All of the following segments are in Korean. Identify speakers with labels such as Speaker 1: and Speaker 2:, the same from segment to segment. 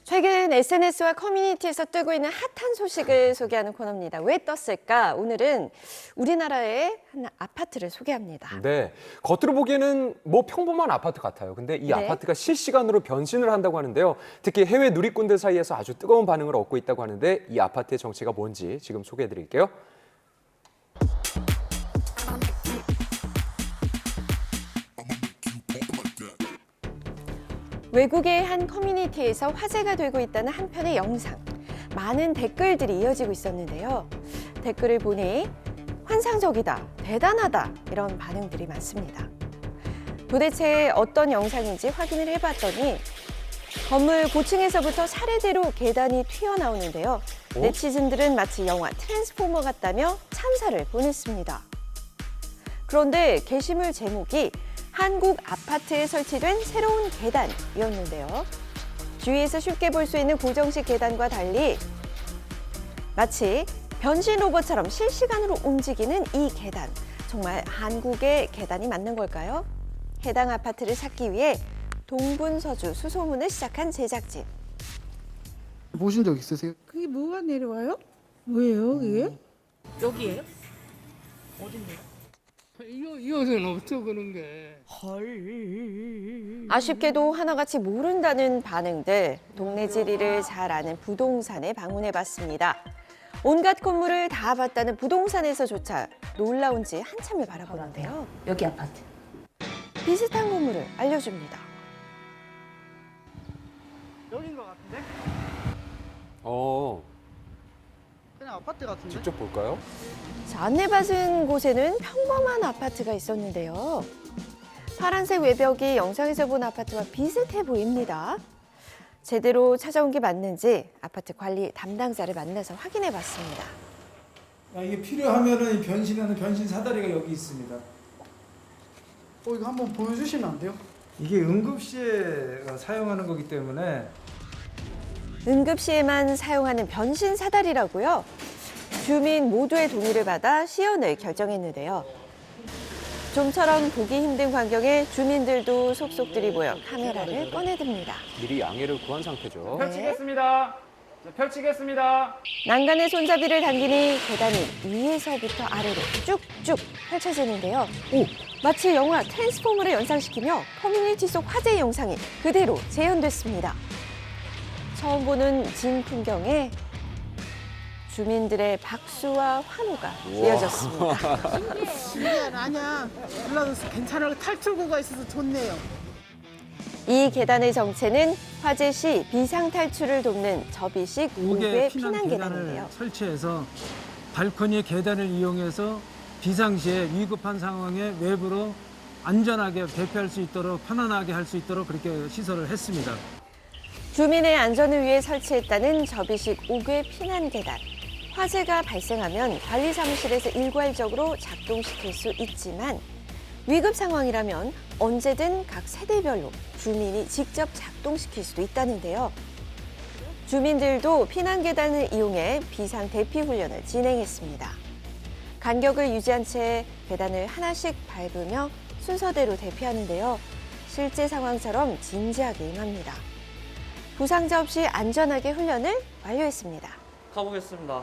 Speaker 1: 최근 SNS와 커뮤니티에서 뜨고 있는 핫한 소식을 소개하는 코너입니다. 왜 떴을까? 오늘은 우리나라의 한 아파트를 소개합니다.
Speaker 2: 네, 겉으로 보기에는 뭐 평범한 아파트 같아요. 근데 이
Speaker 1: 네.
Speaker 2: 아파트가 실시간으로 변신을 한다고 하는데요. 특히 해외 누리꾼들 사이에서 아주 뜨거운 반응을 얻고 있다고 하는데 이 아파트의 정체가 뭔지 지금 소개해 드릴게요.
Speaker 1: 외국의 한 커뮤니티에서 화제가 되고 있다는 한 편의 영상. 많은 댓글들이 이어지고 있었는데요. 댓글을 보니 환상적이다, 대단하다 이런 반응들이 많습니다. 도대체 어떤 영상인지 확인을 해봤더니 건물 고층에서부터 차례대로 계단이 튀어나오는데요. 네티즌들은 마치 영화 트랜스포머 같다며 찬사를 보냈습니다. 그런데 게시물 제목이 한국 아파트에 설치된 새로운 계단이었는데요. 주위에서 쉽게 볼 수 있는 고정식 계단과 달리 마치 변신 로봇처럼 실시간으로 움직이는 이 계단. 정말 한국의 계단이 맞는 걸까요? 해당 아파트를 찾기 위해 동분서주 수소문을 시작한 제작진.
Speaker 3: 보신 적 있으세요?
Speaker 4: 그게 뭐가 내려와요? 뭐예요, 그게?
Speaker 5: 여기에요? 어딘데요?
Speaker 3: 이것은 없어 그런 게.
Speaker 1: 아쉽게도 하나같이 모른다는 반응들, 동네 지리를 잘 아는 부동산에 방문해봤습니다. 온갖 건물을 다 봤다는 부동산에서조차 놀라운지 한참을 바라보는데요.
Speaker 5: 여기 아파트.
Speaker 1: 비슷한 건물을 알려줍니다.
Speaker 6: 여긴 것 같은데? 그냥 아파트 같은데?
Speaker 2: 직접 볼까요?
Speaker 1: 자, 안내받은 곳에는 평범한 아파트가 있었는데요. 파란색 외벽이 영상에서 본 아파트와 비슷해 보입니다. 제대로 찾아온 게 맞는지 아파트 관리 담당자를 만나서 확인해 봤습니다.
Speaker 7: 이게 필요하면은 변신하는 변신 사다리가 여기 있습니다.
Speaker 6: 이거 한번 보여주시면 안 돼요?
Speaker 7: 이게 응급시에 사용하는 거기 때문에
Speaker 1: 응급시에만 사용하는 변신 사다리라고요. 주민 모두의 동의를 받아 시연을 결정했는데요. 좀처럼 보기 힘든 광경에 주민들도 속속들이 모여 카메라를 꺼내듭니다.
Speaker 2: 미리 양해를 구한 상태죠.
Speaker 6: 펼치겠습니다. 자, 펼치겠습니다.
Speaker 1: 난간에 손잡이를 당기니 계단이 위에서부터 아래로 쭉쭉 펼쳐지는데요. 마치 영화 트랜스포머를 연상시키며 커뮤니티 속 화제 영상이 그대로 재현됐습니다. 처음 보는 진 풍경에 주민들의 박수와 환호가 이어졌습니다.
Speaker 4: 신기한 아니야. 올라서 괜찮아. 탈출구가 있어서 좋네요.
Speaker 1: 이 계단의 정체는 화재 시 비상 탈출을 돕는 접이식 우회 피난 계단인데요.
Speaker 8: 설치해서 발코니 계단을 이용해서 비상시에 위급한 상황에 외부로 안전하게 대피할 수 있도록 편안하게 할 수 있도록 그렇게 시설을 했습니다.
Speaker 1: 주민의 안전을 위해 설치했다는 접이식 우회 피난 계단. 화재가 발생하면 관리 사무실에서 일괄적으로 작동시킬 수 있지만 위급 상황이라면 언제든 각 세대별로 주민이 직접 작동시킬 수도 있다는데요. 주민들도 피난 계단을 이용해 비상 대피 훈련을 진행했습니다. 간격을 유지한 채 계단을 하나씩 밟으며 순서대로 대피하는데요. 실제 상황처럼 진지하게 임합니다. 부상자 없이 안전하게 훈련을 완료했습니다.
Speaker 6: 가보겠습니다.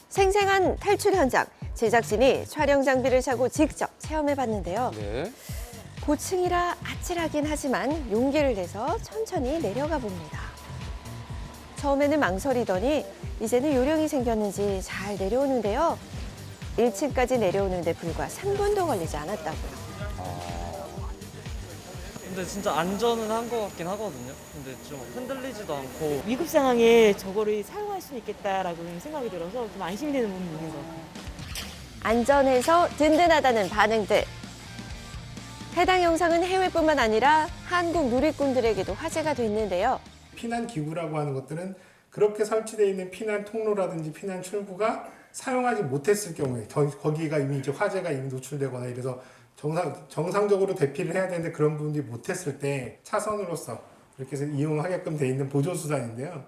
Speaker 1: 생생한 탈출 현장, 제작진이 촬영 장비를 차고 직접 체험해봤는데요.
Speaker 2: 네.
Speaker 1: 고층이라 아찔하긴 하지만 용기를 내서 천천히 내려가 봅니다. 처음에는 망설이더니 이제는 요령이 생겼는지 잘 내려오는데요. 1층까지 내려오는데 불과 3분도 걸리지 않았다고요.
Speaker 9: 근데 진짜 안전은 한 것 같긴 하거든요. 근데 좀 흔들리지도 않고.
Speaker 5: 위급 상황에 저거를 사용할 수 있겠다라고 생각이 들어서 좀 안심되는 부분이 있는 것 같아요.
Speaker 1: 안전해서 든든하다는 반응들. 해당 영상은 해외뿐만 아니라 한국 누리꾼들에게도 화제가 됐는데요.
Speaker 10: 피난 기구라고 하는 것들은 그렇게 설치되어 있는 피난 통로라든지 피난 출구가 사용하지 못했을 경우에 거기가 이미 이제 화재가 이미 노출되거나 이래서 정상적으로 대피를 해야 되는데 그런 부분이 못했을 때 차선으로서 이렇게 해서 이용하게끔 돼 있는 보조수단인데요.